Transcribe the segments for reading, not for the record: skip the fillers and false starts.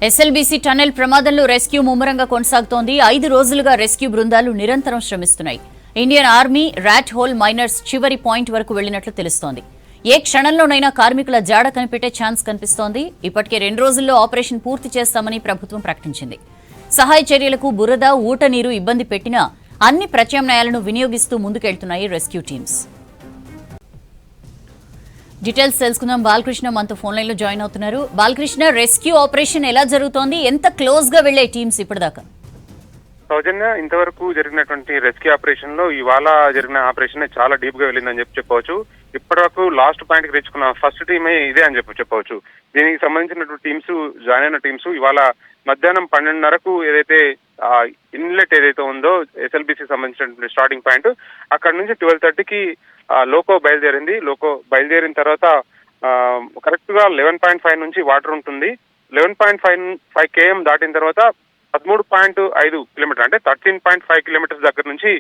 SLBC tunnel ప్రమాదంలో rescue ముమ్మరంగా కొనసాగుతోంది. 5 రోజులుగా రెస్క్యూ బృందాలు నిరంతరం శ్రమిస్తున్నాయి. Indian army rat hole miners చివరి పాయింట్ వరకు వెళ్లినట్లు తెలుస్తోంది. ఏ క్షణంలోనైనా కార్మికుల జాడ కనిపెట్టే ఛాన్స్ కనిపిస్తోంది. ఇప్పటికే 2 రోజుల్లో ఆపరేషన్ పూర్తి చేస్తామని ప్రభుత్వం ప్రకటించింది. సహాయ చర్యలకు బురద, ఊట నీరు ఇబ్బంది పెట్టినా అన్ని ప్రత్యామ్నాయాలను వినియోగిస్తూ ముందుకెళ్తున్నాయి రెస్క్యూ టీమ్స్. డీటెయిల్స్ తెలుసుకుందాం. బాలకృష్ణ మనతో ఫోన్ లైన్ లో జాయిన్ అవుతున్నారు. బాలకృష్ణ, రెస్క్యూ ఆపరేషన్ ఎలా జరుగుతోంది? ఎంత క్లోజ్ గా వెళ్లే టీమ్స్ ఇప్పటిదాకా? సౌజన్య, ఇంతవరకు జరిగినటువంటి రెస్క్యూ ఆపరేషన్ లో ఇవాళ జరిగిన ఆపరేషన్ చాలా డీప్ గా వెళ్ళిందని చెప్పవచ్చు. ఇప్పటి వరకు లాస్ట్ పాయింట్ కి తెచ్చుకున్న ఫస్ట్ టీమే ఇదే అని చెప్పవచ్చు. దీనికి సంబంధించినటువంటి టీమ్స్, జాయిన్ అయిన టీమ్స్ ఇవాళ మధ్యాహ్నం 12:30కు ఏదైతే ఇన్లెట్ ఏదైతే ఉందో ఎస్ఎల్బీసీ సంబంధించినటువంటి స్టార్టింగ్ పాయింట్, అక్కడ నుంచి 12:30కి లోకో బయలుదేరింది. లోకో బయలుదేరిన తర్వాత కరెక్ట్ గా 11.5 నుంచి వాటర్ ఉంటుంది. 11.5 km దాటిన తర్వాత 13.5 కిలోమీటర్ అంటే 13.5 కిలోమీటర్స్ దగ్గర నుంచి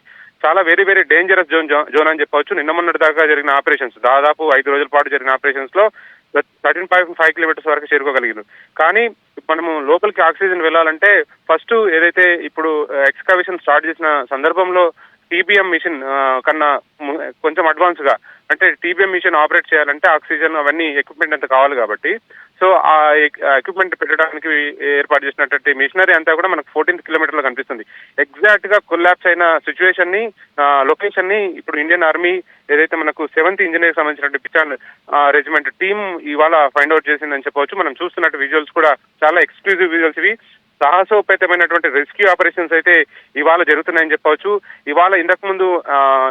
చాలా వెరీ వెరీ డేంజరస్ జోన్ అని చెప్పవచ్చు. నిన్న మొన్నటి దాకా జరిగిన ఆపరేషన్స్, దాదాపు 5 రోజుల పాటు జరిగిన ఆపరేషన్స్ లో 13.5 కిలోమీటర్స్ వరకు చేరుకోగలిగింది. కానీ మనము లోపలికి ఆక్సిజన్ వెళ్ళాలంటే ఫస్ట్ ఏదైతే ఇప్పుడు ఎక్స్కవేషన్ స్టార్ట్ చేసిన సందర్భంలో టీబీఎం మిషన్ కన్నా కొంచెం అడ్వాన్స్ గా, అంటే టీబీఎం మిషన్ ఆపరేట్ చేయాలంటే ఆక్సిజన్ అవన్నీ ఎక్విప్మెంట్ అంతా కావాలి కాబట్టి, సో ఆ ఎక్విప్మెంట్ పెట్టడానికి ఏర్పాటు చేసినటువంటి మిషనరీ అంతా కూడా మనకు 14th కిలోమీటర్ లో కనిపిస్తుంది. ఎగ్జాక్ట్ గా కొల్లాప్స్ అయిన సిచ్యువేషన్ ని, లొకేషన్ ని ఇప్పుడు ఇండియన్ ఆర్మీ ఏదైతే మనకు 7th ఇంజనీర్ సంబంధించినటువంటి పిచాన్ రెజిమెంట్ టీమ్ ఇవాళ ఫైండ్ అవుట్ చేసిందని చెప్పవచ్చు. మనం చూస్తున్నట్టు విజువల్స్ కూడా చాలా ఎక్స్క్లూజివ్ విజువల్స్ ఇవి. సాహసోపేతమైనటువంటి రెస్క్యూ ఆపరేషన్స్ అయితే ఇవాళ జరుగుతున్నాయని చెప్పవచ్చు. ఇవాళ ఇంతకు ముందు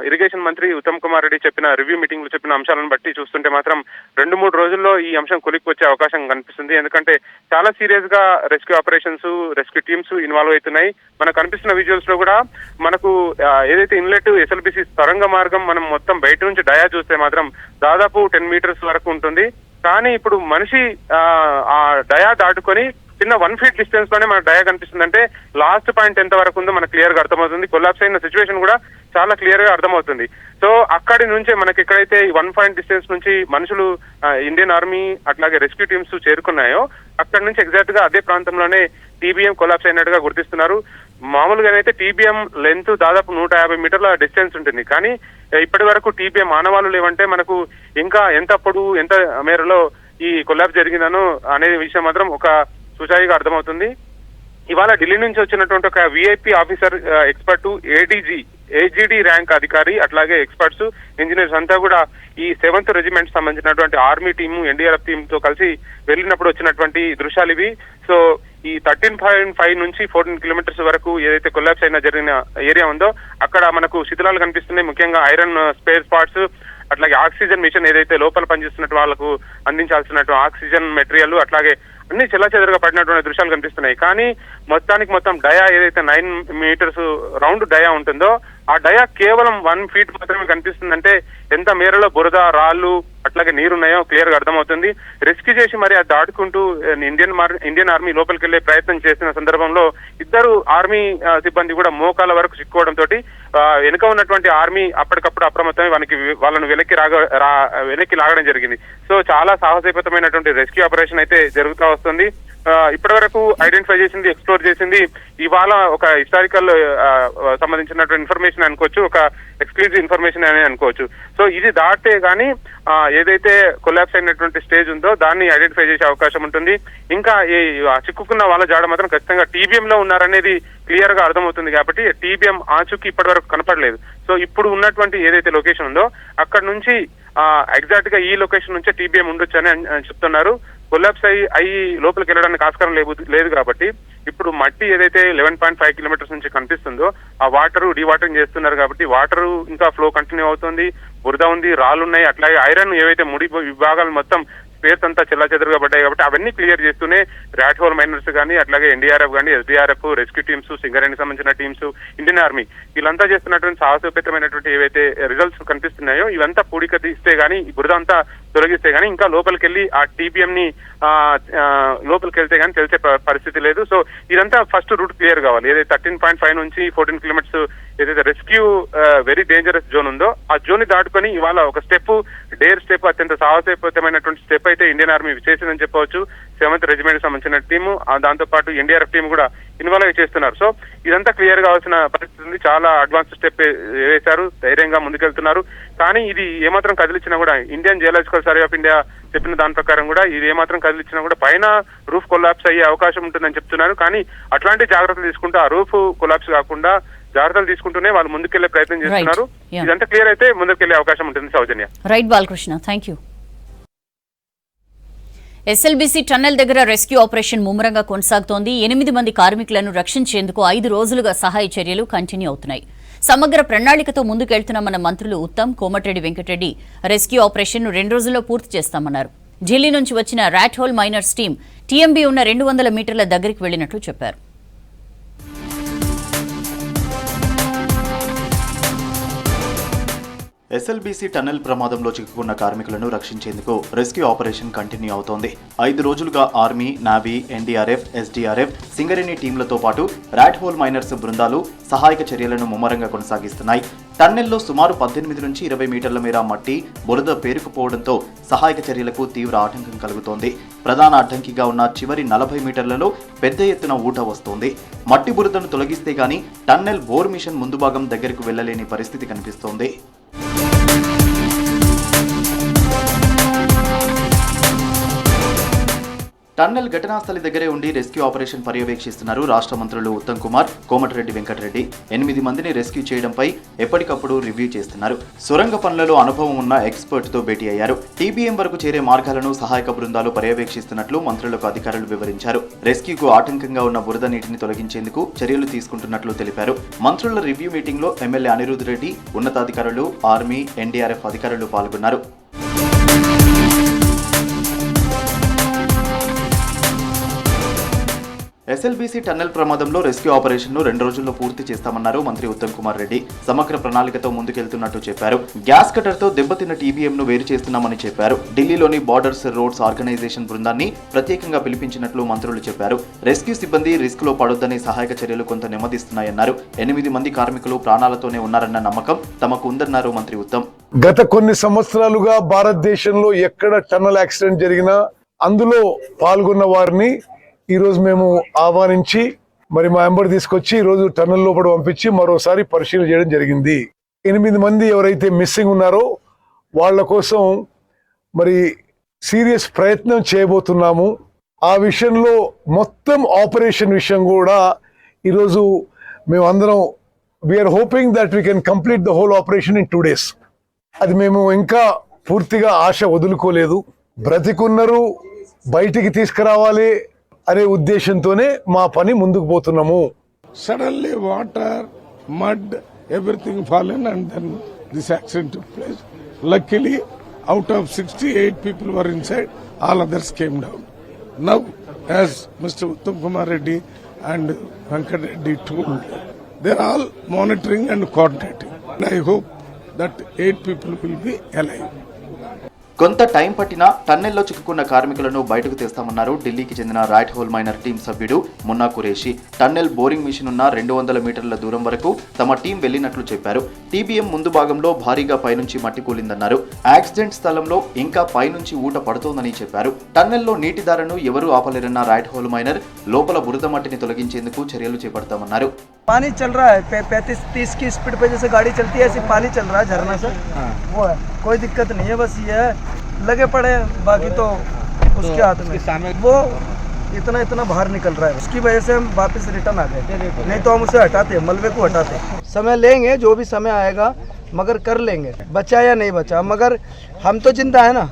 ఇరిగేషన్ మంత్రి ఉత్తమ్ కుమార్ రెడ్డి చెప్పిన రివ్యూ మీటింగ్ లో చెప్పిన అంశాలను బట్టి చూస్తుంటే మాత్రం 2-3 రోజుల్లో ఈ అంశం కొలిక్కి వచ్చే అవకాశం కనిపిస్తుంది. ఎందుకంటే చాలా సీరియస్ గా rescue operations, rescue teams involve అవుతున్నాయి. మనకు కనిపిస్తున్న విజువల్స్ లో కూడా మనకు ఏదైతే ఇన్లెట్ ఎస్ఎల్బీసీ సొరంగ మార్గం మనం మొత్తం బయట నుంచి డయా చూస్తే మాత్రం దాదాపు 10 మీటర్స్ వరకు ఉంటుంది. కానీ ఇప్పుడు మనిషి ఆ డయా దాటుకొని చిన్న 1 feet డిస్టెన్స్ లోనే మనకు డయా కనిపిస్తుంది. అంటే లాస్ట్ పాయింట్ ఎంత వరకు ఉందో మనకు క్లియర్ గా అర్థమవుతుంది. కొలాప్స్ అయిన సిచ్యువేషన్ కూడా చాలా క్లియర్ గా అర్థమవుతుంది. సో అక్కడి నుంచి మనకి ఎక్కడైతే 1 point డిస్టెన్స్ నుంచి మనుషులు ఇండియన్ ఆర్మీ అట్లాగే రెస్క్యూ టీమ్స్ చేరుకున్నాయో అక్కడి నుంచి ఎగ్జాక్ట్ గా అదే ప్రాంతంలోనే టీబీఎం కొలాప్స్ అయినట్టుగా గుర్తిస్తున్నారు. మామూలుగానైతే టీబీఎం లెంత్ దాదాపు 150 మీటర్ల డిస్టెన్స్ ఉంటుంది. కానీ ఇప్పటి వరకు టీబీఎం ఆనవాళ్లు లేవంటే మనకు ఇంకా ఎంత పొడవు, ఎంత మేరలో ఈ కొలాప్స్ జరిగిందనో అనే విషయం మాత్రం ఒక సుచాయిగా అర్థమవుతుంది. ఇవాళ ఢిల్లీ నుంచి వచ్చినటువంటి ఒక విఐపి ఆఫీసర్, ఎక్స్పర్ట్, ఏజీడీ ర్యాంక్ అధికారి, అట్లాగే ఎక్స్పర్ట్స్, ఇంజనీర్స్ అంతా కూడా ఈ 7th రెజిమెంట్ సంబంధించినటువంటి ఆర్మీ టీము, ఎన్డీఆర్ఎఫ్ టీమ్ తో కలిసి వెళ్ళినప్పుడు వచ్చినటువంటి దృశ్యాలు ఇవి. సో ఈ 13.5 నుంచి 14 కిలోమీటర్స్ వరకు ఏదైతే కొలాప్స్ అయినా జరిగిన ఏరియా ఉందో అక్కడ మనకు శిథిలాలు కనిపిస్తున్నాయి. ముఖ్యంగా ఐరన్ స్పేర్ పార్ట్స్, అట్లాగే ఆక్సిజన్ మిషన్ ఏదైతే లోపల పనిచేస్తున్నట్టు వాళ్ళకు అందించాల్సినట్టు ఆక్సిజన్ మెటీరియల్, అట్లాగే అన్ని చెల్లాచెదరుగా పడినటువంటి దృశ్యాలు కనిపిస్తున్నాయి. కానీ మొత్తానికి డయా ఏదైతే 9 మీటర్స్ రౌండ్ డయా ఉంటుందో ఆ డయా కేవలం 1 feet మాత్రమే కనిపిస్తుందంటే ఎంత మేరలో బురద, రాళ్లు, అట్లాగే నీరున్నాయో క్లియర్ గా అర్థమవుతుంది. రెస్క్యూ చేసి మరి అది దాటుకుంటూ ఇండియన్ ఆర్మీ లోపలికి వెళ్లే ప్రయత్నం చేసిన సందర్భంలో ఇద్దరు ఆర్మీ సిబ్బంది కూడా మోకాల వరకు చిక్కుకోవడంతో వెనుక ఉన్నటువంటి ఆర్మీ అప్పటికప్పుడు అప్రమత్తమై వాళ్ళను వెనక్కి లాగడం జరిగింది. సో చాలా సాహసోపేతమైనటువంటి రెస్క్యూ ఆపరేషన్ అయితే జరుగుతూ వస్తుంది. ఇప్పటి వరకు ఐడెంటిఫై చేసింది, ఎక్స్ప్లోర్ చేసింది ఇవాళ ఒక హిస్టారికల్ సంబంధించినటువంటి ఇన్ఫర్మేషన్ అనుకోవచ్చు, ఒక ఎక్స్క్లూజివ్ ఇన్ఫర్మేషన్ అని అనుకోవచ్చు. సో ఇది దాటే గానీ ఏదైతే కొలాప్స్ అయినటువంటి స్టేజ్ ఉందో దాన్ని ఐడెంటిఫై చేసే అవకాశం ఉంటుంది. ఇంకా ఈ చిక్కుకున్న వాళ్ళ జాడ మాత్రం ఖచ్చితంగా టీబీఎం లో ఉన్నారనేది క్లియర్ గా అర్థమవుతుంది. కాబట్టి టీబీఎం ఆచూకీ ఇప్పటి వరకు కనపడలేదు. సో ఇప్పుడు ఉన్నటువంటి ఏదైతే లొకేషన్ ఉందో అక్కడ నుంచి ఎగ్జాక్ట్ గా ఈ లొకేషన్ నుంచే టీబీఎం ఉండొచ్చు అని చెప్తున్నారు. కొలాప్స్ అయ్యి లోపలికి వెళ్ళడానికి ఆస్కారం లేదు కాబట్టి ఇప్పుడు మట్టి ఏదైతే 11.5 కిలోమీటర్స్ నుంచి కనిపిస్తుందో ఆ వాటర్ డీవాటరింగ్ చేస్తున్నారు కాబట్టి వాటర్ ఇంకా ఫ్లో కంటిన్యూ అవుతుంది. బురద ఉంది, రాళ్ళు ఉన్నాయి, అట్లాగే ఐరన్ ఏవైతే ముడి విభాగాలు మొత్తం స్పేస్ అంతా చెల్లాచెదరుగా పడ్డాయి కాబట్టి అవన్నీ క్లియర్ చేస్తూనే రాట్ హోల్ మైనర్స్ కానీ, అట్లాగే ఎన్డీఆర్ఎఫ్ కానీ, ఎస్డీఆర్ఎఫ్, రెస్క్యూ టీమ్స్, సింగరేణికి సంబంధించిన టీమ్స్, ఇండియన్ ఆర్మీ వీళ్ళంతా చేస్తున్నటువంటి సాహసోపేతమైనటువంటి ఏవైతే రిజల్ట్స్ కనిపిస్తున్నాయో ఇవంతా పూడిక తీస్తే గానీ, బురద అంతా తొలగిస్తే గానీ ఇంకా లోపలికి వెళ్ళి ఆ టీబీఎం ని లోపలికి వెళ్తే గానీ తెలిసే పరిస్థితి లేదు. సో ఇదంతా ఫస్ట్ రూట్ క్లియర్ కావాలి. ఏదైతే 13.5 నుంచి 14 కిలోమీటర్స్ ఏదైతే రెస్క్యూ వెరీ డేంజరస్ జోన్ ఉందో ఆ జోన్ ని దాటుకొని ఇవాళ ఒక డేర్ స్టెప్, అత్యంత సాహసోపేతమైనటువంటి స్టెప్ అయితే ఇండియన్ ఆర్మీ చేసిందని చెప్పవచ్చు. 7th రెజిమెంట్ సంబంధించిన టీము, దాంతో పాటు ఎన్డీఆర్ఎఫ్ టీం కూడా ఇన్వాల్వ్ చేస్తున్నారు. సో ఇదంతా క్లియర్ కావాల్సిన పరిస్థితి ఉంది. చాలా అడ్వాన్స్ స్టెప్ వేశారు, ధైర్యంగా ముందుకెళ్తున్నారు. కానీ ఇది ఏమాత్రం కదిలిచ్చినా కూడా Indian geological survey of India చెప్పిన దాని ప్రకారం కూడా ఇది ఏమాత్రం కదిలిచ్చినా కూడా పైన రూఫ్ కొలాప్స్ అయ్యే అవకాశం ఉంటుందని చెప్తున్నారు. కానీ అట్లాంటి జాగ్రత్తలు తీసుకుంటూ ఆ రూఫ్ కొలాప్స్ కాకుండా జాగ్రత్తలు తీసుకుంటూనే వాళ్ళు ముందుకెళ్లే ప్రయత్నం చేస్తున్నారు. ఇదంతా క్లియర్ అయితే ముందుకెళ్లే అవకాశం ఉంటుంది. Sowjanya. Right Balakrishna, thank you. SLBC tunnel దగ్గర రెస్క్యూ ఆపరేషన్ ముమ్మరంగా కొనసాగుతోంది. 8 మంది కార్మికులను రక్షించేందుకు 5 రోజులుగా సహాయ చర్యలు కంటిన్యూ అవుతున్నాయి. సమగ్ర ప్రణాళికతో ముందుకెళ్తున్నామన్న మంత్రులు ఉత్తమ్, కోమటిరెడ్డి వెంకటరెడ్డి రెస్క్యూ ఆపరేషన్ 2 రోజుల్లో పూర్తి చేస్తామన్నారు. ఢిల్లీ నుంచి వచ్చిన rat hole miners team TMB ఉన్న 200 మీటర్ల దగ్గరికి వెళ్లినట్లు చెప్పారు. ఎస్ఎల్బీసీ టన్నెల్ ప్రమాదంలో చిక్కుకున్న కార్మికులను రక్షించేందుకు రెస్క్యూ ఆపరేషన్ కంటిన్యూ అవుతోంది. 5 రోజులుగా army, navy, NDRF, SDRF, Singareni టీంలతో పాటు రాట్ హోల్ మైనర్స్ బృందాలు సహాయక చర్యలను ముమ్మరంగా కొనసాగిస్తున్నాయి. టన్నెల్లో సుమారు 18 నుంచి 20 మీటర్ల మేర మట్టి, బురద పేరుకుపోవడంతో సహాయక చర్యలకు తీవ్ర ఆటంకం కలుగుతోంది. ప్రధాన అడ్డంకిగా ఉన్న చివరి 40 మీటర్లలో పెద్ద ఎత్తున ఊట వస్తోంది. మట్టి బురదను తొలగిస్తే గానీ టన్నెల్ బోర్ మిషన్ ముందు భాగం దగ్గరకు వెళ్లలేని పరిస్థితి కనిపిస్తోంది. టన్నెల్ ఘటనాస్థలి దగ్గరే ఉండి రెస్క్యూ ఆపరేషన్ పర్యవేక్షిస్తున్నారు రాష్ట్ర మంత్రులు ఉత్తమ్ కుమార్, కోమటిరెడ్డి వెంకటరెడ్డి. 8 మందిని రెస్క్యూ చేయడంపై ఎప్పటికప్పుడు రివ్యూ చేస్తున్నారు. సొరంగ పనులలో అనుభవం ఉన్న ఎక్స్పర్ట్ తో భేటీ అయ్యారు. టీబీఎం వరకు చేరే మార్గాలను సహాయక బృందాలు పర్యవేక్షిస్తున్నట్లు మంత్రులకు అధికారులు వివరించారు. రెస్క్యూకు ఆటంకంగా ఉన్న బురద నీటిని తొలగించేందుకు చర్యలు తీసుకుంటున్నట్లు తెలిపారు. మంత్రుల రివ్యూ మీటింగ్ లో ఎమ్మెల్యే అనిరుద్ రెడ్డి, ఉన్నతాధికారులు, ఆర్మీ, ఎన్డీఆర్ఎఫ్ అధికారులు పాల్గొన్నారు. ఎస్ఎల్బీసీ టన్నెల్ ప్రమాదంలో రెస్క్యూ ఆపరేషన్ను 2 రోజుల్లో పూర్తి చేస్తామన్నారు మంత్రి ఉత్తమ్ కుమార్ రెడ్డి. సమగ్ర ప్రణాళికతో ముందుకెళ్తున్నట్టు చెప్పారు. గ్యాస్ కటర్తో దెబ్బతిన్న టీబీఎంను వేరు చేస్తున్నామని చెప్పారు. ఢిల్లీలోని బార్డర్స్ రోడ్స్ ఆర్గనైజేషన్ బృందాన్ని ప్రత్యేకంగా పిలిపించినట్లు మంత్రులు చెప్పారు. రెస్క్యూ సిబ్బంది రిస్క్ లో పడొద్దని సహాయక చర్యలు కొంత నెమ్మదిస్తున్నాయన్నారు. 8 మంది కార్మికులు ప్రాణాలతోనే ఉన్నారన్న నమ్మకం తమకు ఉందన్నారు మంత్రి ఉత్తమ్. గత కొన్ని సంవత్సరాలుగా భారతదేశంలో ఎక్కడ టన్నల్ యాక్సిడెంట్ జరిగినా అందులో పాల్గొన్న వారిని ఈ రోజు మేము ఆహ్వానించి మరి మా ఎంబర్ తీసుకొచ్చి ఈ రోజు టన్నెల్ లోపల పంపించి మరోసారి పరిశీలన చేయడం జరిగింది. 8 మంది ఎవరైతే మిస్సింగ్ ఉన్నారో వాళ్ళ కోసం మరి సీరియస్ ప్రయత్నం చేయబోతున్నాము. ఆ విషయంలో మొత్తం ఆపరేషన్ విషయం కూడా ఈరోజు మేము అందరం we are hoping that we can complete the whole operation in 2 days. అది మేము ఇంకా పూర్తిగా ఆశ వదులుకోలేదు. బ్రతికున్నరు బయటికి తీసుకురావాలి అనే ఉద్దేశంతోనే మా పని ముందుకు పోతున్నాము. Suddenly water, mud, everything fallen and then this accident took place. Luckily, out of 68 people were inside, all others came down. Now, as Mr. Uttam Kumar Reddy and Venkat Reddy told, they are all monitoring and coordinating. And I hope that 8 people will be alive. కొంత time పట్టినా టన్నెల్లో చిక్కుకున్న కార్మికులను బయటకు తెస్తామన్నారు ఢిల్లీకి చెందిన rot whole miner team సభ్యుడు Munna Qureshi. Tunnel boring machine ఉన్న 200 మీటర్ల దూరం వరకు తమ టీం వెళ్లినట్లు చెప్పారు. టీబీఎం ముందు భాగంలో భారీగా పైనుంచి మట్టి కూలిందన్నారు. యాక్సిడెంట్ స్థలంలో ఇంకా పైనుంచి ఊట పడుతోందని చెప్పారు. టన్నెల్లో నీటి ధారను ఎవరూ ఆపలేరన్న రాట్ హోల్ మైనర్ లోపల బురద మట్టిని తొలగించేందుకు చర్యలు చేపడతామన్నారు. पानी चल रहा है 35-30 की स्पीड पे जैसे गाड़ी चलती है ऐसे पानी चल रहा है झरना से। वो है, कोई दिक्कत नहीं है, बस ये है लगे पड़े, बाकी तो उसके हाथ में वो इतना बाहर निकल रहा है, उसकी वजह से हम वापस रिटर्न आ गए, नहीं तो हम उसे हटाते, मलबे को हटाते। समय लेंगे, जो भी समय आएगा मगर कर लेंगे, बचा या नहीं बचा, मगर हम तो जिंदा है ना।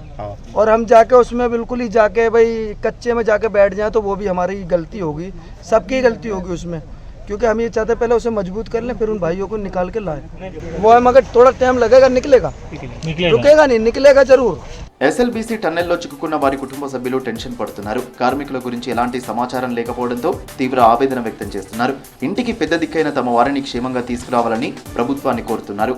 और हम जाके उसमें बिल्कुल ही जाके भाई कच्चे में जाके बैठ जाए तो वो भी हमारी गलती होगी, सबकी गलती होगी उसमें, क्योंकि हम ये चाहते पहले उसे मजबूत कर लें, फिर उन भाइयों को निकाल के लाएं। वो है मगर थोड़ा टाइम लगेगा, निकलेगा, रुकेगा नहीं, निकलेगा जरूर। ఎస్ఎల్బీసీ టన్నెల్లో చిక్కుకున్న వారి కుటుంబ సభ్యులు టెన్షన్ పడుతున్నారు. కార్మికుల గురించి ఎలాంటి సమాచారం లేకపోవడంతో తీవ్ర ఆవేదన వ్యక్తం చేస్తున్నారు. ఇంటికి పెద్ద దిక్కైన తమ వారిని క్షేమంగా తీసుకురావాలని ప్రభుత్వాన్ని కోరుతున్నారు.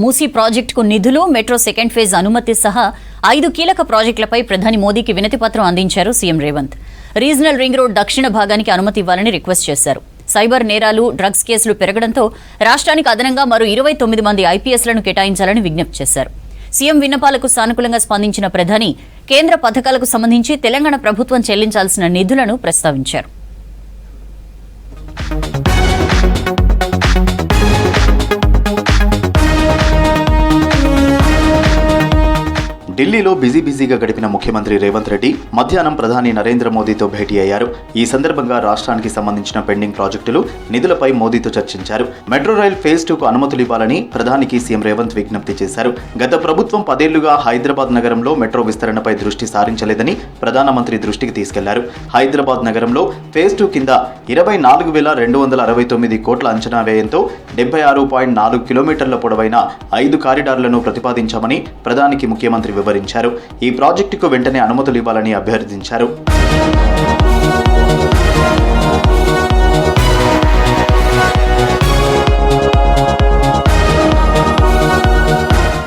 మూసీ ప్రాజెక్టుకు నిధులు, మెట్రో సెకండ్ ఫేజ్ అనుమతి సహా 5 కీలక ప్రాజెక్టులపై ప్రధాని మోదీకి వినతి పత్రం అందించారు CM Revanth. Regional ring road దక్షిణ భాగానికి అనుమతి ఇవ్వాలని రిక్వెస్ట్ చేశారు. సైబర్ నేరాలు, డ్రగ్స్ కేసులు పెరగడంతో రాష్ట్రానికి అదనంగా మరో 29 మంది ఐపీఎస్లను కేటాయించాలని విజ్ఞప్తి చేశారు. సీఎం విన్నపాలకు సానుకూలంగా స్పందించిన ప్రధాని కేంద్ర పథకాలకు సంబంధించి తెలంగాణ ప్రభుత్వం చెల్లించాల్సిన నిధులను ప్రస్తావించారు. ఢిల్లీలో బిజీగా గడిపిన ముఖ్యమంత్రి రేవంత్ రెడ్డి మధ్యాహ్నం ప్రధాని నరేంద్ర మోదీతో భేటీ అయ్యారు. ఈ సందర్భంగా రాష్ట్రానికి సంబంధించిన పెండింగ్ ప్రాజెక్టులు, నిధులపై మోదీతో చర్చించారు. మెట్రో రైల్ ఫేజ్ 2కు అనుమతులు ఇవ్వాలని ప్రధానికి సీఎం రేవంత్ విజ్ఞప్తి చేశారు. గత ప్రభుత్వం 10 ఏళ్లుగా హైదరాబాద్ నగరంలో మెట్రో విస్తరణపై దృష్టి సారించలేదని ప్రధానమంత్రి దృష్టికి తీసుకెళ్లారు. హైదరాబాద్ నగరంలో ఫేజ్ 2 కింద 24,269 కోట్ల అంచనా వ్యయంతో 76.4 కిలోమీటర్ల పొడవైన 5 కారిడార్లను ప్రతిపాదించామని ప్రధానికి ముఖ్యమంత్రి వివరించారు. ఈ ప్రాజెక్టుకు వెంటనే అనుమతులు ఇవ్వాలని అభ్యర్థించారు.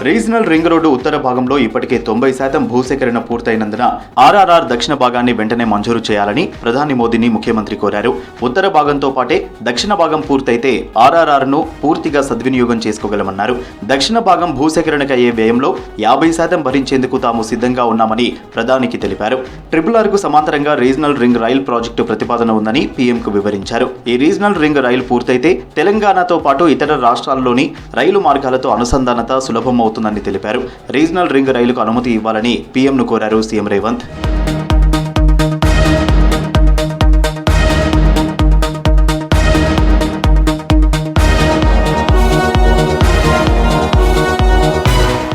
రీజనల్ రింగ్ రోడ్డు ఉత్తర భాగంలో ఇప్పటికే 90% భూసేకరణ పూర్తయినందున ఆర్ఆర్ఆర్ దక్షిణ భాగాన్ని వెంటనే మంజూరు చేయాలని ప్రధాని మోదీని ముఖ్యమంత్రి కోరారు. ఉత్తర భాగంతో పాటే దక్షిణ భాగం పూర్తయితే ఆర్ఆర్ఆర్ను పూర్తిగా సద్వినియోగం చేసుకోగలమన్నారు. దక్షిణ భాగం భూసేకరణకు అయ్యే వ్యయంలో 50% భరించేందుకు తాము సిద్ధంగా ఉన్నామని ప్రధానికి తెలిపారు. RRRకు సమాంతరంగా రీజనల్ రింగ్ రైల్ ప్రాజెక్టు ప్రతిపాదన ఉందని పీఎంకు వివరించారు. ఈ రీజనల్ రింగ్ రైలు పూర్తయితే తెలంగాణతో పాటు ఇతర రాష్ట్రాల్లోని రైలు మార్గాలతో అనుసంధానత సులభమవుతుందని తెలిపారు. రీజనల్ రింగ్ రైలుకు అనుమతి ఇవ్వాలని పీఎంను కోరారు సీఎం రేవంత్.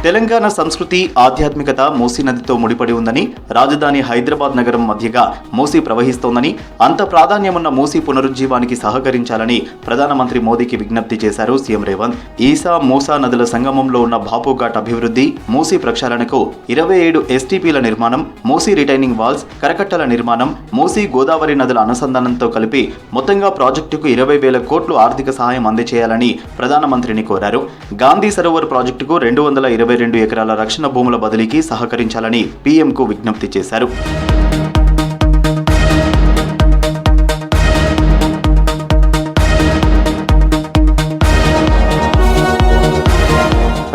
తెలంగాణ సంస్కృతి, ఆధ్యాత్మికత మూసీ నదితో ముడిపడి ఉందని, రాజధాని హైదరాబాద్ నగరం మధ్యగా మూసీ ప్రవహిస్తోందని, అంత ప్రాధాన్యమున్న మూసీ పునరుజ్జీవానికి సహకరించాలని ప్రధానమంత్రి మోదీకి విజ్ఞప్తి చేశారు సీఎం రేవంత్. ఈసా, మూసా నదుల సంగమంలో ఉన్న బాపుఘాట్ అభివృద్ధి, మూసీ ప్రక్షాళనకు 27 STPల నిర్మాణం, మూసీ రిటైనింగ్ వాల్స్, కరకట్టల నిర్మాణం, మూసీ గోదావరి నదుల అనుసంధానంతో కలిపి మొత్తంగా ప్రాజెక్టుకు 20,000 కోట్లు ఆర్థిక సహాయం అందజేయాలని ప్రధానమంత్రిని కోరారు. గాంధీ సరోవర్ ప్రాజెక్టుకు 222 ఎకరాల రక్షణ భూముల బదిలీకి సహకరించాలని పీఎంకు విజ్ఞప్తి చేశారు.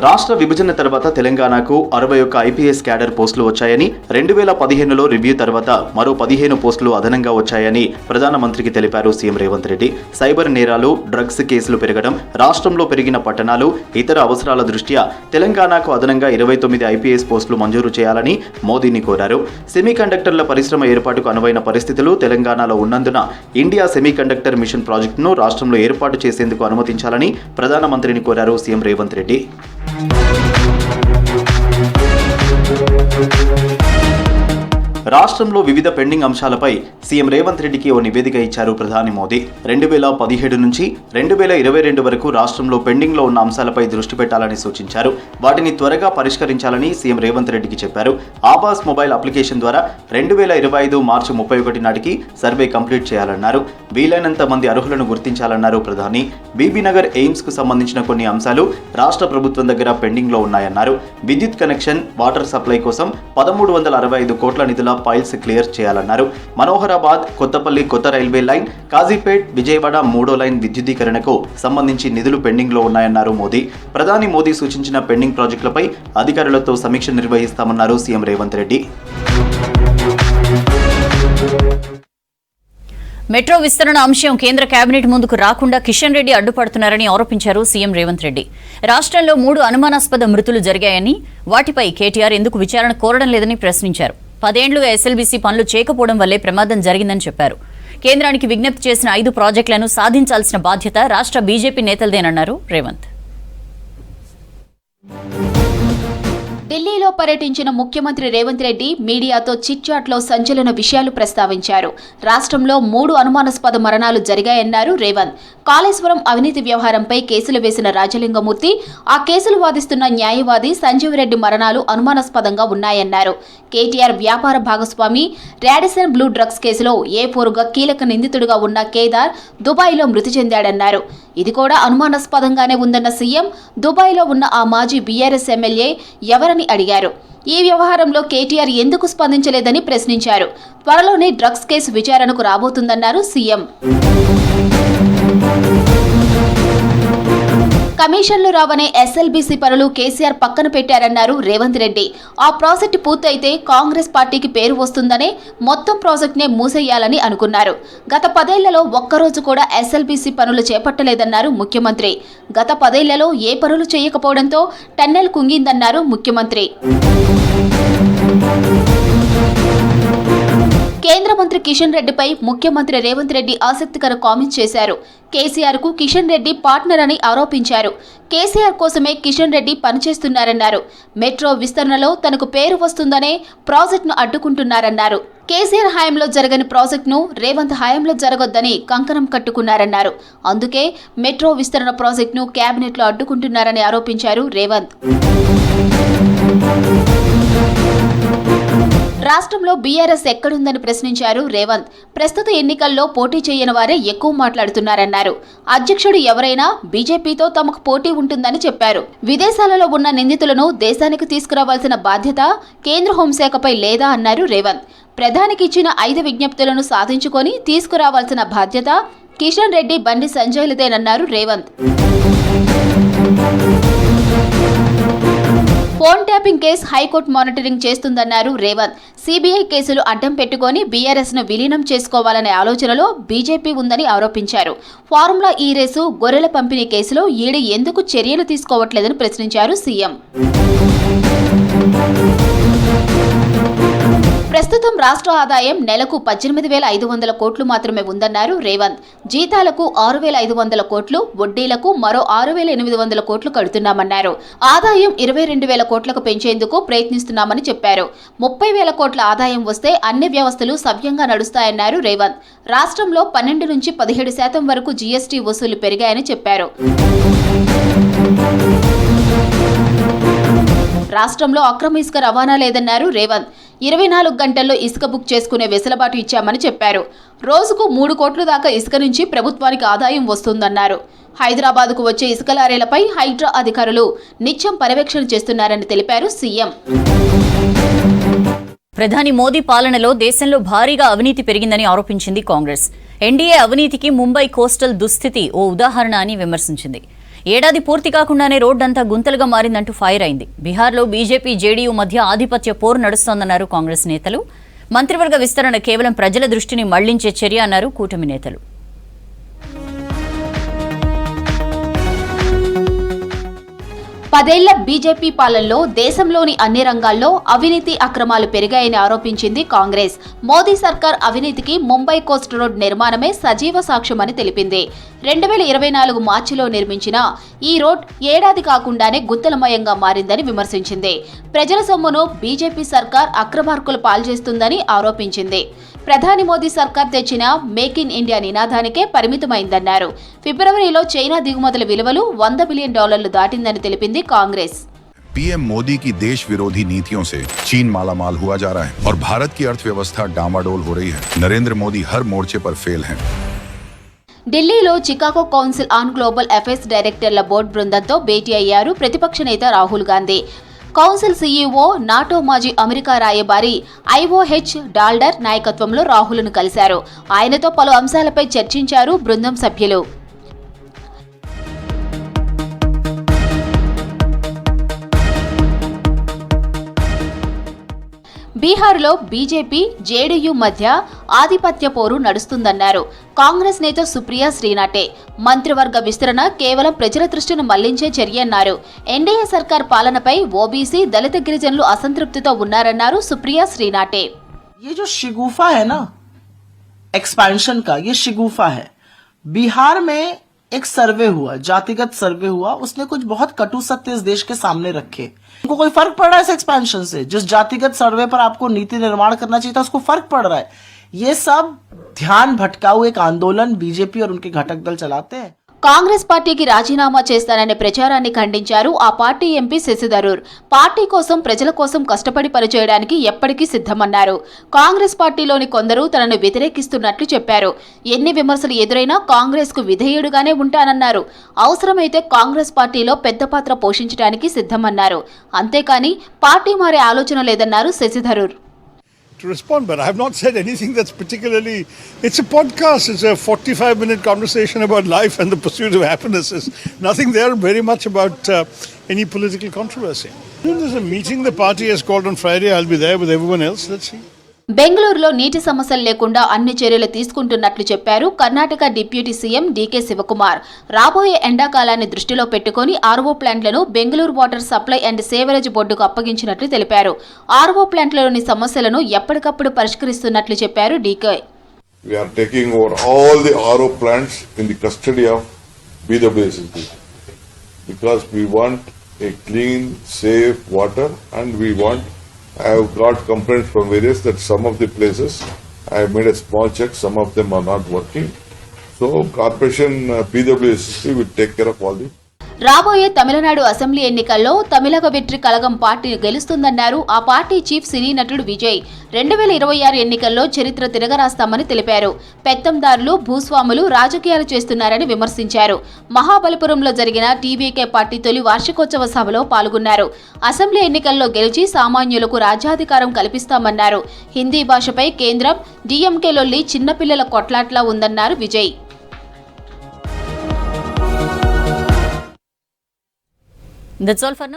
రాష్ట్ర విభజన తర్వాత తెలంగాణకు 61 IPS క్యాడర్ పోస్టులు వచ్చాయని, 2015లో రివ్యూ తర్వాత మరో 15 పోస్టులు అదనంగా వచ్చాయని ప్రధానమంత్రికి తెలిపారు సీఎం రేవంత్ రెడ్డి. సైబర్ నేరాలు, డ్రగ్స్ కేసులు పెరగడం, రాష్ట్రంలో పెరిగిన పట్టణాలు, ఇతర అవసరాల దృష్ట్యా తెలంగాణకు అదనంగా 29 IPS పోస్టులు మంజూరు చేయాలని మోదీని కోరారు. సెమీకండక్టర్ల పరిశ్రమ ఏర్పాటుకు అనువైన పరిస్థితులు తెలంగాణలో ఉన్నందున ఇండియా సెమీకండక్టర్ మిషన్ ప్రాజెక్టును రాష్ట్రంలో ఏర్పాటు చేసేందుకు అనుమతించాలని ప్రధానమంత్రిని కోరారు సీఎం రేవంత్ రెడ్డి. రాష్ట్రంలో వివిధ పెండింగ్ అంశాలపై సీఎం రేవంత్ రెడ్డికి ఓ నివేదిక ఇచ్చారు ప్రధాని మోదీ. 2017 నుంచి 2022 వరకు రాష్ట్రంలో పెండింగ్లో ఉన్న అంశాలపై దృష్టి పెట్టాలని సూచించారు. వాటిని త్వరగా పరిష్కరించాలని సీఎం రేవంత్ రెడ్డికి చెప్పారు. ఆవాస్ మొబైల్ అప్లికేషన్ ద్వారా 2025 మార్చి 31 నాటికి సర్వే కంప్లీట్ చేయాలన్నారు. వీలైనంత మంది అర్హులను గుర్తించాలన్నారు ప్రధాని. బీబీనగర్ ఎయిమ్స్ కు సంబంధించిన కొన్ని అంశాలు రాష్ట్ర ప్రభుత్వం దగ్గర పెండింగ్ లో ఉన్నాయన్నారు. విద్యుత్ కనెక్షన్, వాటర్ సప్లై కోసం 1365 కోట్ల నిధుల ఫైల్స్ క్లియర్ చేయాలన్నారు. మనోహరాబాద్, కొత్తపల్లి కొత్త రైల్వే లైన్, కాజీపేట్, విజయవాడ 3వ లైన్ విద్యుదీకరణకు సంబంధించి నిధులు పెండింగ్ లో ఉన్నాయన్నారు మోదీ. ప్రధాని మోదీ సూచించిన పెండింగ్ ప్రాజెక్టులపై అధికారులతో సమీక్ష నిర్వహిస్తామన్నారు సీఎం రేవంత్ రెడ్డి. మెట్రో విస్తరణ అంశం కేంద్ర కేబినెట్ ముందుకు రాకుండా కిషన్ రెడ్డి అడ్డుపడుతున్నారని ఆరోపించారు సీఎం రేవంత్ రెడ్డి. రాష్ట్రంలో 3 అనుమానాస్పద మృతులు జరిగాయని, వాటిపై కేటీఆర్ ఎందుకు విచారణ కోరడం లేదని ప్రశ్నించారు. 10 ఏళ్లుగా SLBC పనులు చేయకపోవడం వల్లే ప్రమాదం జరిగిందని చెప్పారు. కేంద్రానికి విజ్ఞప్తి చేసిన 5 ప్రాజెక్టులను సాధించాల్సిన బాధ్యత రాష్ట్ర బీజేపీ నేతలదేనన్నారు రేవంత్. ఢిల్లీలో పర్యటించిన ముఖ్యమంత్రి రేవంత్ రెడ్డి మీడియాతో చిట్చాట్లో సంచలన విషయాలు ప్రస్తావించారు. రాష్ట్రంలో 3 అనుమానాస్పద మరణాలు జరిగాయన్నారు రేవంత్. కాళేశ్వరం అవినీతి వ్యవహారంపై కేసులు వేసిన రాజలింగమూర్తి, ఆ కేసులు వాదిస్తున్న న్యాయవాది సంజీవ్ రెడ్డి మరణాలు అనుమానాస్పదంగా ఉన్నాయన్నారు. కేటీఆర్ వ్యాపార భాగస్వామి రాడిసన్ బ్లూ డ్రగ్స్ కేసులో A4గా కీలక నిందితుడిగా ఉన్న కేదార్ దుబాయ్లో మృతి చెందాడన్నారు. ఇది కూడా అనుమానాస్పదంగానే ఉందన్న సీఎం దుబాయ్లో ఉన్న ఆ మాజీ BRS ఎమ్మెల్యే ఎవరని అడిగారు. ఈ వ్యవహారంలో కేటీఆర్ ఎందుకు స్పందించలేదని ప్రశ్నించారు. త్వరలోనే డ్రగ్స్ కేసు విచారణకు రాబోతుందన్నారు సీఎం. కమిషన్లు రావనే ఎస్ఎల్బీసీ పనులు కేసీఆర్ పక్కన పెట్టారన్నారు రేవంత్ రెడ్డి. ఆ ప్రాజెక్టు పూర్తయితే కాంగ్రెస్ పార్టీకి పేరు వస్తుందనే మొత్తం ప్రాజెక్టునే మూసేయాలని అనుకున్నారు. గత 10 ఏళ్లలో ఒక్కరోజు కూడా ఎస్ఎల్బీసీ పనులు చేపట్టలేదన్నారు ముఖ్యమంత్రి. గత 10 ఏళ్లలో ఏ పనులు చేయకపోవడంతో టన్నెల్ కుంగిందన్నారు ముఖ్యమంత్రి. కేంద్ర మంత్రి కిషన్ రెడ్డిపై ముఖ్యమంత్రి రేవంత్ రెడ్డి ఆసక్తికర కామెంట్స్ చేశారు. కేసీఆర్ కు కిషన్ రెడ్డి పార్ట్నర్ అని ఆరోపించారు. కేసీఆర్ కోసమే కిషన్ రెడ్డి పనిచేస్తున్నారన్నారు. మెట్రో విస్తరణలో తనకు పేరు వస్తుందనే ప్రాజెక్టును అడ్డుకుంటున్నారన్నారు. కేసీఆర్ హయాంలో జరగని ప్రాజెక్టును రేవంత్ హయాంలో జరగొద్దని కంకణం కట్టుకున్నారన్నారు. అందుకే మెట్రో విస్తరణ ప్రాజెక్టును కేబినెట్లో అడ్డుకుంటున్నారని ఆరోపించారు రేవంత్. రాష్ట్రంలో బీఆర్ఎస్ ఎక్కడుందని ప్రశ్నించారు రేవంత్. ప్రస్తుత ఎన్నికల్లో పోటీ చేయని వారే ఎక్కువ మాట్లాడుతున్నారన్నారు. అధ్యక్షుడు ఎవరైనా బీజేపీతో తమకు పోటీ ఉంటుందని చెప్పారు. విదేశాలలో ఉన్న నిందితులను దేశానికి తీసుకురావాల్సిన బాధ్యత కేంద్ర హోంశాఖపై లేదా అన్నారు రేవంత్. ప్రధానికి ఇచ్చిన 5 విజ్ఞప్తులను సాధించుకొని తీసుకురావాల్సిన బాధ్యత కిషన్ రెడ్డి, బండి సంజయ్లదేనన్నారు Revanth. Phone tapping case high court monitoring చేస్తుందన్నారు రేవంత్. సిబిఐ కేసులు అడ్డం పెట్టుకుని బీఆర్ఎస్ ను విలీనం చేసుకోవాలనే ఆలోచనలో బీజేపీ ఉందని ఆరోపించారు. ఫార్ములా ఈ రేసు, గొర్రెల పంపిణీ కేసులో ఈడీ ఎందుకు చర్యలు తీసుకోవట్లేదని ప్రశ్నించారు సీఎం. ప్రస్తుతం రాష్ట్ర ఆదాయం నెలకు 18,500 కోట్లు మాత్రమే ఉందన్నారు రేవంత్. జీతాలకు 6,500 కోట్లు, వడ్డీలకు మరో 6,800 కోట్లు కడుతున్నామన్నారు. ఆదాయం 22,000 కోట్లకు పెంచేందుకు ప్రయత్నిస్తున్నామని చెప్పారు. 30,000 కోట్ల ఆదాయం వస్తే అన్ని వ్యవస్థలు సవ్యంగా నడుస్తాయన్నారు రేవంత్. రాష్ట్రంలో 12 నుంచి 17% వరకు జీఎస్టీ వసూలు పెరిగాయని చెప్పారు. రాష్ట్రంలో అక్రమ ఇసుక రవాణా లేదన్నారు రేవంత్. 24 గంటల్లో ఇసుక బుక్ చేసుకునే వెసులుబాటు ఇచ్చామని చెప్పారు. రోజుకు 3 కోట్ల దాకా ఇసుక నుంచి ప్రభుత్వానికి ఆదాయం వస్తుందన్నారు. హైదరాబాద్కు వచ్చే ఇసుక లారీలపై హైడ్రా అధికారులు నిత్యం పర్యవేక్షణ చేస్తున్నారని తెలిపారు సీఎం. ప్రధాని మోదీ పాలనలో దేశంలో భారీగా అవినీతి పెరిగిందని ఆరోపించింది కాంగ్రెస్. ఎన్డీఏ అవినీతికి ముంబై కోస్టల్ దుస్థితి ఓ ఉదాహరణ అని విమర్శించింది. ఏడాది పూర్తి కాకుండానే రోడ్డంతా గుంతలుగా మారిందంటూ ఫైర్ అయింది. బీహార్లో బీజేపీ, జేడీయూ మధ్య ఆధిపత్య పోరు నడుస్తోందన్నారు కాంగ్రెస్ నేతలు. మంత్రివర్గ విస్తరణ కేవలం ప్రజల దృష్టిని మళ్లించే చర్య అన్నారు కూటమి నేతలు. పదేళ్ల బీజేపీ పాలనలో దేశంలోని అన్ని రంగాల్లో అవినీతి అక్రమాలు పెరిగాయని ఆరోపించింది కాంగ్రెస్. మోదీ సర్కార్ అవినీతికి ముంబై కోస్ట్ రోడ్ నిర్మాణమే సజీవ సాక్ష్యమని తెలిపింది. 2024 మార్చిలో నిర్మించిన ఈ రోడ్ ఏడాది కాకుండానే గుత్తలమయంగా మారిందని విమర్శించింది. ప్రజల సొమ్మును బీజేపీ సర్కార్ అక్రమార్కులు పాల్చేస్తుందని ఆరోపించింది. ప్రధాని మోదీ సర్కార్ తెచ్చిన మేక్ ఇన్ ఇండియా నినాదానికే పరిమితమైందన్నారు. ఫిబ్రవరిలో చైనా దిగుమతుల విలువలు $100 బిలియన్ దాటిందని తెలిపింది కాంగ్రెస్. पीएम मोदी की देश विरोधी नीतियों से चीन मालामाल हुआ जा रहा है और भारत की अर्थव्यवस्था डामाडोल हो रही है. नरेंद्र मोदी हर मोर्चे पर फेल हैं. ఢిల్లీలో Chicago council on global affairs డైరెక్టర్ల బోర్డు బృందంతో భేటీ అయ్యారు ప్రతిపక్ష నేత Rahul Gandhi. Council CEO, NATO మాజీ అమెరికా రాయబారి ఐఓహెచ్ డాల్డర్ నాయకత్వంలో రాహుల్ను కలిశారు. ఆయనతో పలు అంశాలపై చర్చించారు బృందం సభ్యులు. బీహార్లో బీజేపీ, జేడీయూ మధ్య ఆధిపత్య పోరు నడుస్తుందన్నారు కాంగ్రెస్ నేత సుప్రియా శ్రీనాటే. మంత్రివర్గ విస్తరణ కేవలం ప్రజల దృష్టిని మళ్లించే చర్య అన్నారు. ఎన్డీఏ సర్కార్ పాలనపై ఓబీసీ, దళిత గిరిజనులు అసంతృప్తితో ఉన్నారన్నారు సుప్రియా శ్రీనాటే. ये जो शिगुफा है ना एक्सपेंशन का, ये शिगुफा है. बिहार में एक सर्वे हुआ, जातिगत सर्वे हुआ, उसने कुछ बहुत कटु सत्य इस देश के सामने रखे. उनको कोई फर्क पड़ रहा है इस एक्सपेंशन से? जिस जातिगत सर्वे पर आपको नीति निर्माण करना चाहिए था, उसको फर्क पड़ रहा है. ये सब ध्यान भटकाऊ एक आंदोलन बीजेपी और उनके घटक दल चलाते हैं. కాంగ్రెస్ పార్టీకి రాజీనామా చేస్తాననే ప్రచారాన్ని ఖండించారు ఆ party MP Shashi Tharoor. Party కోసం, ప్రజల కోసం కష్టపడి పనిచేయడానికి ఎప్పటికీ సిద్ధమన్నారు. కాంగ్రెస్ పార్టీలోని కొందరు తనను వ్యతిరేకిస్తున్నట్లు చెప్పారు. ఎన్ని విమర్శలు ఎదురైనా కాంగ్రెస్ కు విధేయుడుగానే ఉంటానన్నారు. అవసరమైతే కాంగ్రెస్ పార్టీలో పెద్ద పాత్ర పోషించడానికి సిద్ధమన్నారు. అంతేకాని పార్టీ మారే ఆలోచన లేదన్నారు Shashi Tharoor. to respond, but I have not said anything that's particularly. It's a podcast. It's a 45-minute conversation about life and the pursuit of happiness. There's nothing there very much about any political controversy. There's a meeting the party has called on Friday. I'll be there with everyone else. Let's see. బెంగళూరులో నీటి సమస్యలు లేకుండా అన్ని చర్యలు తీసుకుంటున్నట్లు చెప్పారు Karnataka deputy CM DK Shivakumar. రాబోయే ఎండాకాలాన్ని దృష్టిలో పెట్టుకుని ఆర్ఓ ప్లాంట్లను Bengaluru water supply and sewerage బోర్డుకు అప్పగించినట్లు తెలిపారు. ఆర్ఓ ప్లాంట్లలోని సమస్యలను ఎప్పటికప్పుడు పరిష్కరిస్తున్నట్లు చెప్పారు DK. We are taking over all the RO plants in the custody of BWSSB because we want a clean, safe water, and we want. I have got complaints from various that some of the places I have made a small check, some of them are not working. So corporation BWSSB will take care of all the. రాబోయే Tamil Nadu assembly ఎన్నికల్లో Tamilaga Vetri Kazhagam party గెలుస్తుందన్నారు ఆ party chief సినీ నటుడు విజయ్. 2026 ఎన్నికల్లో చరిత్ర తిరగరాస్తామని తెలిపారు. పెత్తందారులు, భూస్వాములు రాజకీయాలు చేస్తున్నారని విమర్శించారు. మహాబలిపురంలో జరిగిన టీవీకే పార్టీ తొలి వార్షికోత్సవ సభలో పాల్గొన్నారు. అసెంబ్లీ ఎన్నికల్లో గెలిచి సామాన్యులకు రాజ్యాధికారం కల్పిస్తామన్నారు. హిందీ భాషపై కేంద్రం డీఎంకే లొల్లి చిన్నపిల్లల కొట్లాట్లా ఉందన్నారు Vijay. That's all for now.